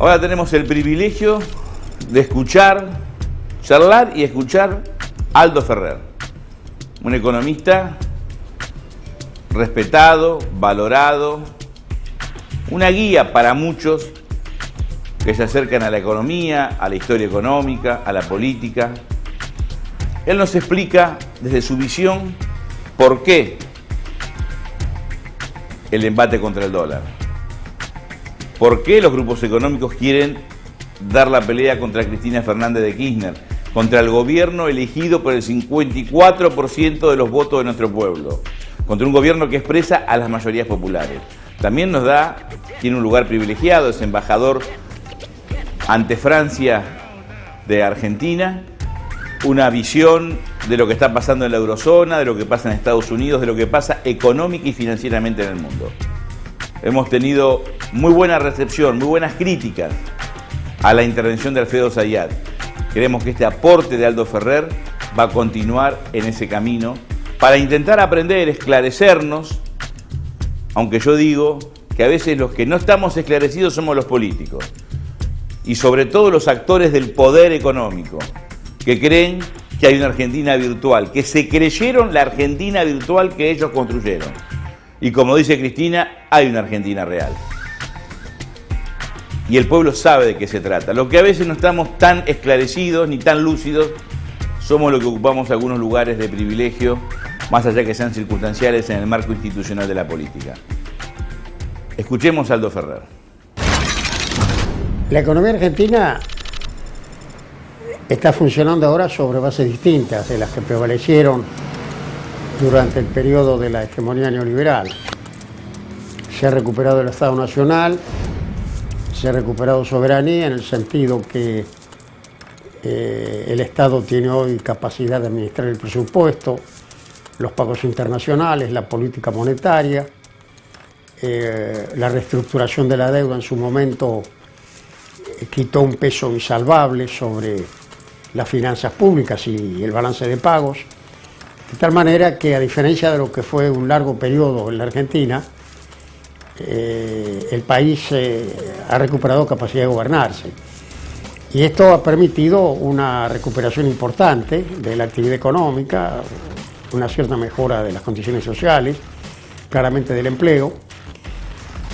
Ahora tenemos el privilegio de escuchar, charlar y escuchar a Aldo Ferrer, un economista respetado, valorado, una guía para muchos que se acercan a la economía, a la historia económica, a la política. Él nos explica desde su visión por qué el embate contra el dólar, por qué los grupos económicos quieren dar la pelea contra Cristina Fernández de Kirchner, contra el gobierno elegido por el 54% de los votos de nuestro pueblo, contra un gobierno que expresa a las mayorías populares. También tiene un lugar privilegiado, es embajador ante Francia de Argentina, una visión de lo que está pasando en la eurozona, de lo que pasa en Estados Unidos, de lo que pasa económica y financieramente en el mundo. Hemos tenido muy buena recepción, muy buenas críticas a la intervención de Alfredo Zayat. Creemos que este aporte de Aldo Ferrer va a continuar en ese camino para intentar aprender, esclarecernos, aunque yo digo que a veces los que no estamos esclarecidos somos los políticos y sobre todo los actores del poder económico que creen que hay una Argentina virtual, que se creyeron la Argentina virtual que ellos construyeron. Y como dice Cristina, hay una Argentina real. Y el pueblo sabe de qué se trata. Lo que a veces no estamos tan esclarecidos ni tan lúcidos, somos los que ocupamos algunos lugares de privilegio, más allá que sean circunstanciales en el marco institucional de la política. Escuchemos a Aldo Ferrer. La economía argentina está funcionando ahora sobre bases distintas de las que prevalecieron durante el periodo de la hegemonía neoliberal. Se ha recuperado el Estado Nacional, se ha recuperado soberanía en el sentido que el Estado tiene hoy capacidad de administrar el presupuesto, los pagos internacionales, la política monetaria, la reestructuración de la deuda en su momento quitó un peso insalvable sobre las finanzas públicas y el balance de pagos, de tal manera que, a diferencia de lo que fue un largo periodo en la Argentina, el país ha recuperado capacidad de gobernarse. Y esto ha permitido una recuperación importante de la actividad económica, una cierta mejora de las condiciones sociales, claramente del empleo,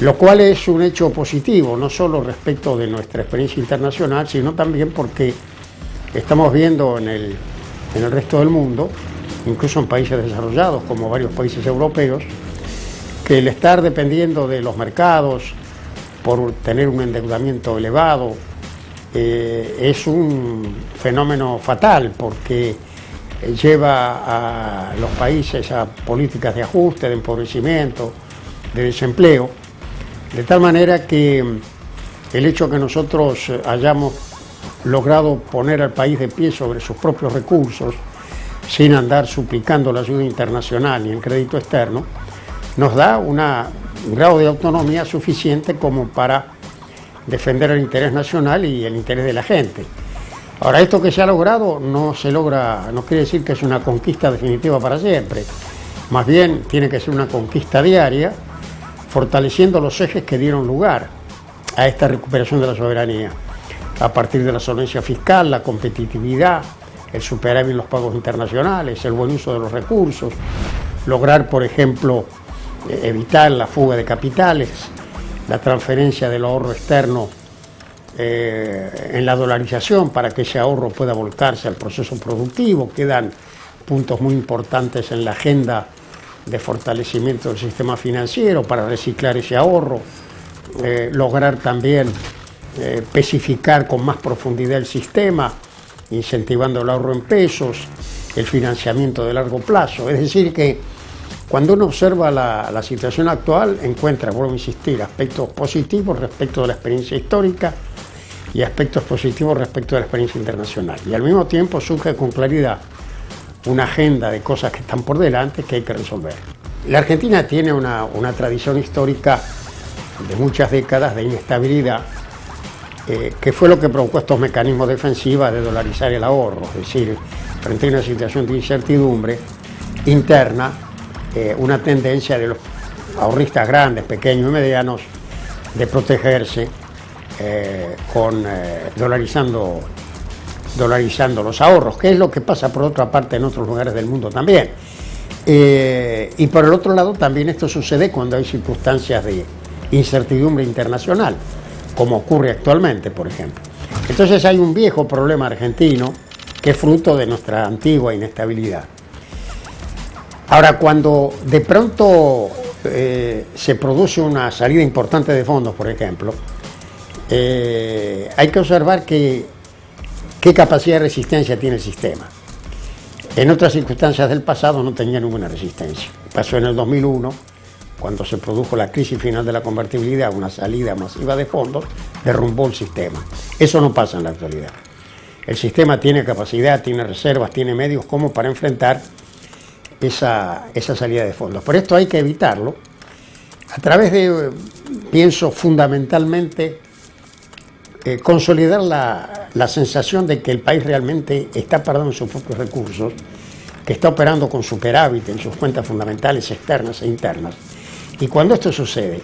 lo cual es un hecho positivo, no solo respecto de nuestra experiencia internacional, sino también porque estamos viendo en el resto del mundo, incluso en países desarrollados como varios países europeos, que el estar dependiendo de los mercados por tener un endeudamiento elevado es un fenómeno fatal porque lleva a los países a políticas de ajuste, de empobrecimiento, de desempleo, de tal manera que el hecho de que nosotros hayamos logrado poner al país de pie sobre sus propios recursos, sin andar suplicando la ayuda internacional ni el crédito externo, nos da un grado de autonomía suficiente como para defender el interés nacional y el interés de la gente. Ahora, esto que se ha logrado no quiere decir que es una conquista definitiva para siempre, más bien tiene que ser una conquista diaria, fortaleciendo los ejes que dieron lugar a esta recuperación de la soberanía, a partir de la solvencia fiscal, la competitividad, el superávit en los pagos internacionales, el buen uso de los recursos, lograr, por ejemplo, evitar la fuga de capitales, la transferencia del ahorro externo en la dolarización para que ese ahorro pueda volcarse al proceso productivo. Quedan puntos muy importantes en la agenda de fortalecimiento del sistema financiero para reciclar ese ahorro, lograr también especificar con más profundidad el sistema, incentivando el ahorro en pesos, el financiamiento de largo plazo. Es decir que cuando uno observa la situación actual, encuentra, vuelvo a insistir, aspectos positivos respecto de la experiencia histórica y aspectos positivos respecto de la experiencia internacional. Y al mismo tiempo surge con claridad una agenda de cosas que están por delante que hay que resolver. La Argentina tiene una tradición histórica de muchas décadas de inestabilidad, que fue lo que provocó estos mecanismos defensivos de dolarizar el ahorro, es decir, frente a una situación de incertidumbre interna, una tendencia de los ahorristas grandes, pequeños y medianos de protegerse dolarizando los ahorros, que es lo que pasa por otra parte en otros lugares del mundo también. Y por el otro lado también esto sucede cuando hay circunstancias de incertidumbre internacional, como ocurre actualmente, por ejemplo. Entonces hay un viejo problema argentino que es fruto de nuestra antigua inestabilidad. Ahora, cuando de pronto se produce una salida importante de fondos, por ejemplo, hay que observar qué capacidad de resistencia tiene el sistema. En otras circunstancias del pasado no tenía ninguna resistencia. Pasó en el 2001, cuando se produjo la crisis final de la convertibilidad, una salida masiva de fondos, derrumbó el sistema. Eso no pasa en la actualidad. El sistema tiene capacidad, tiene reservas, tiene medios como para enfrentar esa salida de fondos. Por esto hay que evitarlo a través de, pienso fundamentalmente, consolidar la sensación de que el país realmente está parado en sus propios recursos, que está operando con superávit en sus cuentas fundamentales externas e internas. Y cuando esto sucede,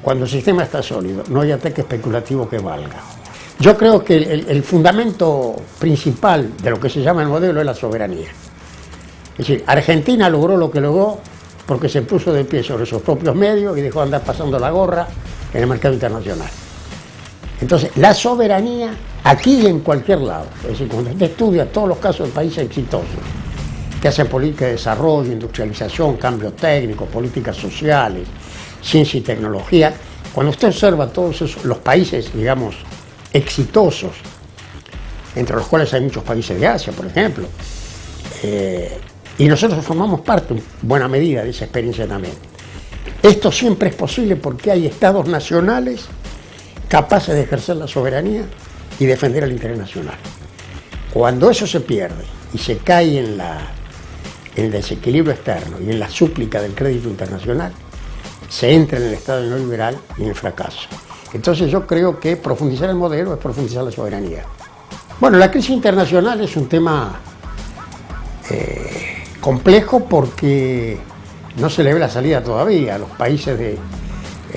cuando el sistema está sólido, no hay ataque especulativo que valga. Yo creo que el fundamento principal de lo que se llama el modelo es la soberanía. Es decir, Argentina logró lo que logró porque se puso de pie sobre sus propios medios y dejó de andar pasando la gorra en el mercado internacional. Entonces, la soberanía, aquí y en cualquier lado, es decir, cuando usted estudia todos los casos de países exitosos, que hacen política de desarrollo, industrialización, cambio técnico, políticas sociales, ciencia y tecnología, cuando usted observa todos los países, digamos, exitosos, entre los cuales hay muchos países de Asia, por ejemplo, y nosotros formamos parte, en buena medida, de esa experiencia también. Esto siempre es posible porque hay estados nacionales capaces de ejercer la soberanía y defender el interés nacional. Cuando eso se pierde y se cae en el desequilibrio externo y en la súplica del crédito internacional, se entra en el estado neoliberal y en el fracaso. Entonces yo creo que profundizar el modelo es profundizar la soberanía. Bueno, la crisis internacional es un tema complejo porque no se le ve la salida todavía a los países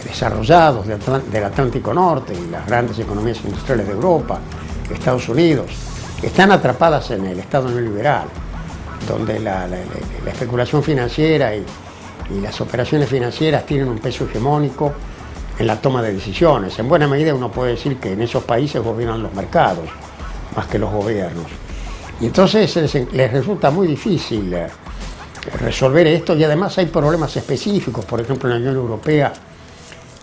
desarrollados del Atlántico Norte y las grandes economías industriales de Europa, Estados Unidos, están atrapadas en el estado neoliberal, donde la especulación financiera y las operaciones financieras tienen un peso hegemónico en la toma de decisiones. En buena medida uno puede decir que en esos países gobiernan los mercados más que los gobiernos. Y entonces les resulta muy difícil resolver esto, y además hay problemas específicos. Por ejemplo, en la Unión Europea,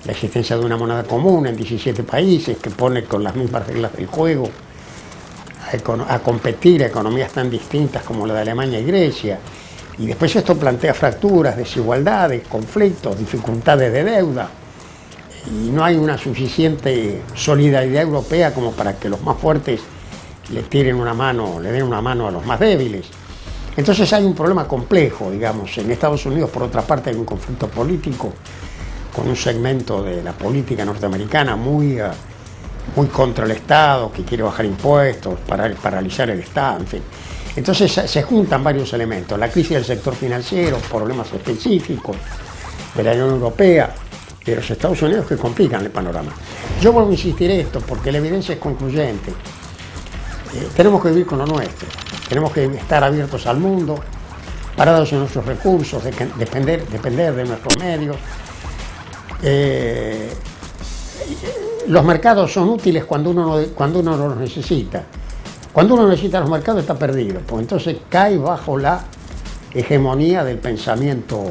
la existencia de una moneda común en 17 países que pone con las mismas reglas del juego a competir a economías tan distintas como la de Alemania y Grecia. Y después esto plantea fracturas, desigualdades, conflictos, dificultades de deuda. Y no hay una suficiente solidaridad europea como para que los más fuertes le den una mano a los más débiles. Entonces hay un problema complejo, digamos. En Estados Unidos, por otra parte, hay un conflicto político con un segmento de la política norteamericana muy contra el Estado, que quiere bajar impuestos, paralizar el Estado, en fin. Entonces se juntan varios elementos: la crisis del sector financiero, problemas específicos de la Unión Europea, de los Estados Unidos, que complican el panorama. Yo vuelvo a insistir esto porque la evidencia es concluyente. Tenemos que vivir con lo nuestro, tenemos que estar abiertos al mundo, parados en nuestros recursos, depender de nuestros medios. Los mercados son útiles cuando uno no los necesita. Cuando uno necesita los mercados está perdido, pues entonces cae bajo la hegemonía del pensamiento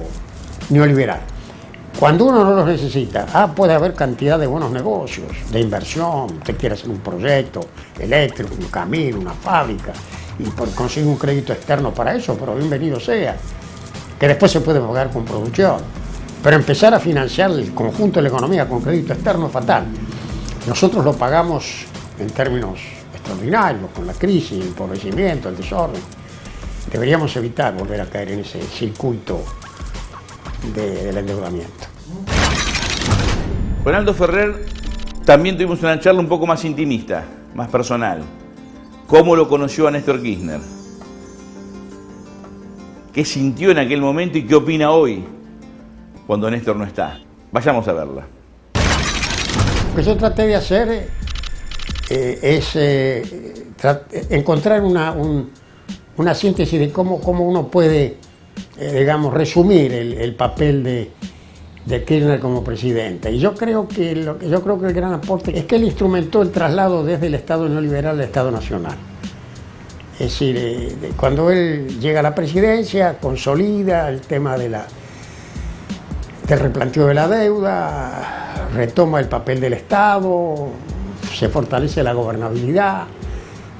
neoliberal. Cuando uno no los necesita, puede haber cantidad de buenos negocios, de inversión. Usted quiere hacer un proyecto eléctrico, un camino, una fábrica, y consigue un crédito externo para eso, pero bienvenido sea, que después se puede pagar con producción. Pero empezar a financiar el conjunto de la economía con crédito externo es fatal. Nosotros lo pagamos en términos extraordinarios, con la crisis, el empobrecimiento, el desorden. Deberíamos evitar volver a caer en ese circuito del endeudamiento. Con Aldo Ferrer también tuvimos una charla un poco más intimista, más personal. ¿Cómo lo conoció a Néstor Kirchner? ¿Qué sintió en aquel momento y qué opina hoy cuando Néstor no está? Vayamos a verla. Lo que yo traté de hacer es encontrar una síntesis de cómo uno puede, digamos, resumir el papel de Kirchner como presidente. Y yo creo que el gran aporte es que él instrumentó el traslado desde el Estado neoliberal al Estado nacional. Es decir, cuando él llega a la presidencia, consolida el tema del replanteo de la deuda, retoma el papel del Estado, se fortalece la gobernabilidad,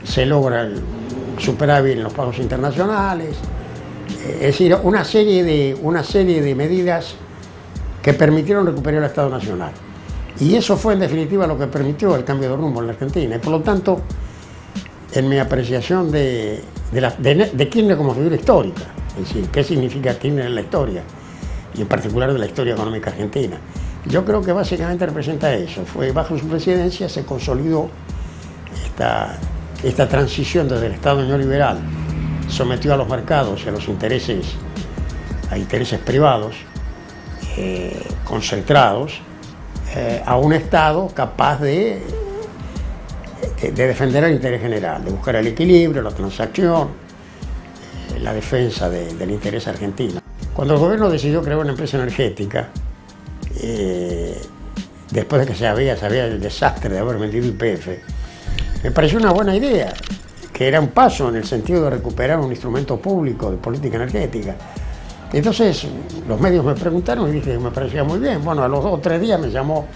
se logra el superávit en los pagos internacionales. Es decir, una serie de medidas que permitieron recuperar el Estado Nacional. Y eso fue en definitiva lo que permitió el cambio de rumbo en la Argentina. Y por lo tanto, en mi apreciación de Kirchner como figura histórica, es decir, qué significa Kirchner en la historia, y en particular de la historia económica argentina, yo creo que básicamente representa eso. Fue bajo su presidencia se consolidó esta transición desde el Estado neoliberal, sometió a los mercados y a los intereses privados, concentrados, a un Estado capaz de defender el interés general, de buscar el equilibrio, la transacción, la defensa del interés argentino. Cuando el gobierno decidió crear una empresa energética, después de que se sabía el desastre de haber vendido YPF, me pareció una buena idea, que era un paso en el sentido de recuperar un instrumento público de política energética. Entonces los medios me preguntaron y dije que me parecía muy bien. Bueno, a los 2 o 3 días me llamó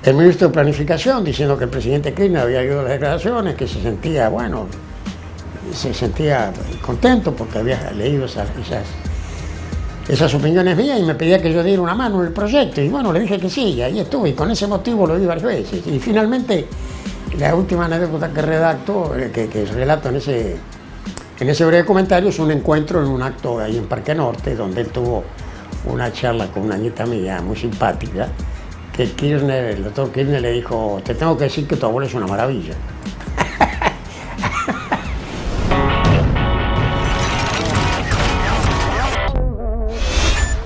el ministro de Planificación diciendo que el presidente Kirchner había ido a las declaraciones, que se sentía contento porque había leído esas opiniones mías y me pedía que yo diera una mano en el proyecto. Y bueno, le dije que sí, y ahí estuve, y con ese motivo lo vi varias veces. Y finalmente, la última anécdota que redacto, que relato en ese breve comentario, es un encuentro en un acto ahí en Parque Norte, donde él tuvo una charla con una nieta mía muy simpática, que el doctor Kirchner le dijo: te tengo que decir que tu abuelo es una maravilla.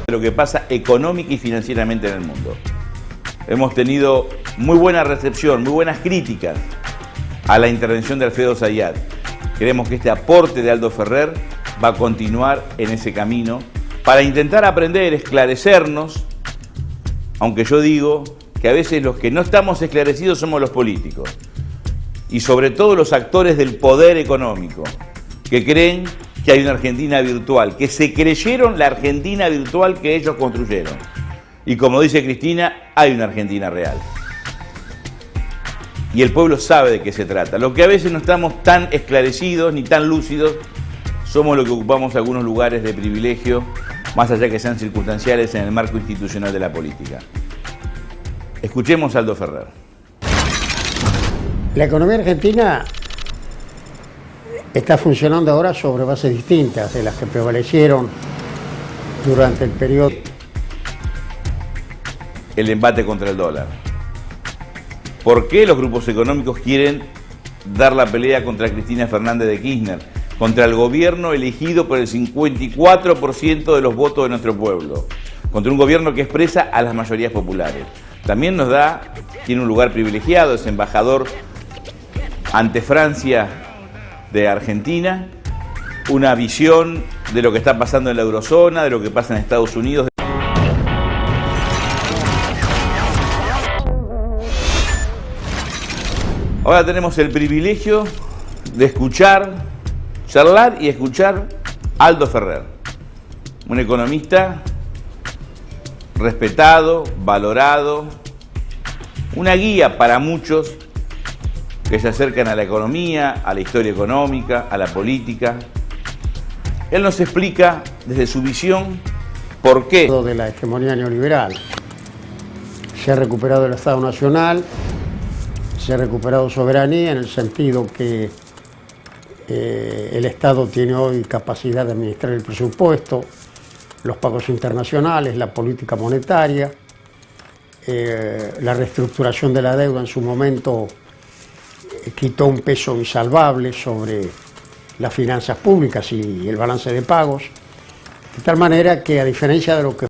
Lo que pasa económica y financieramente en el mundo. Hemos tenido muy buena recepción, muy buenas críticas a la intervención de Alfredo Zayat. Creemos que este aporte de Aldo Ferrer va a continuar en ese camino para intentar aprender, esclarecernos, aunque yo digo que a veces los que no estamos esclarecidos somos los políticos y sobre todo los actores del poder económico, que creen que hay una Argentina virtual, que se creyeron la Argentina virtual que ellos construyeron. Y como dice Cristina, hay una Argentina real. Y el pueblo sabe de qué se trata. Lo que a veces no estamos tan esclarecidos ni tan lúcidos, somos los que ocupamos algunos lugares de privilegio, más allá que sean circunstanciales en el marco institucional de la política. Escuchemos a Aldo Ferrer. La economía argentina está funcionando ahora sobre bases distintas de las que prevalecieron durante el periodo. El embate contra el dólar. ¿Por qué los grupos económicos quieren dar la pelea contra Cristina Fernández de Kirchner? Contra el gobierno elegido por el 54% de los votos de nuestro pueblo. Contra un gobierno que expresa a las mayorías populares. También tiene un lugar privilegiado, es embajador ante Francia de Argentina, una visión de lo que está pasando en la eurozona, de lo que pasa en Estados Unidos. Ahora tenemos el privilegio de charlar y escuchar a Aldo Ferrer, un economista respetado, valorado, una guía para muchos que se acercan a la economía, a la historia económica, a la política. Él nos explica desde su visión por qué. De la hegemonía neoliberal. Se ha recuperado el Estado Nacional, se ha recuperado soberanía en el sentido que el Estado tiene hoy capacidad de administrar el presupuesto, los pagos internacionales, la política monetaria, la reestructuración de la deuda en su momento quitó un peso insalvable sobre las finanzas públicas y el balance de pagos, de tal manera que, a diferencia de lo que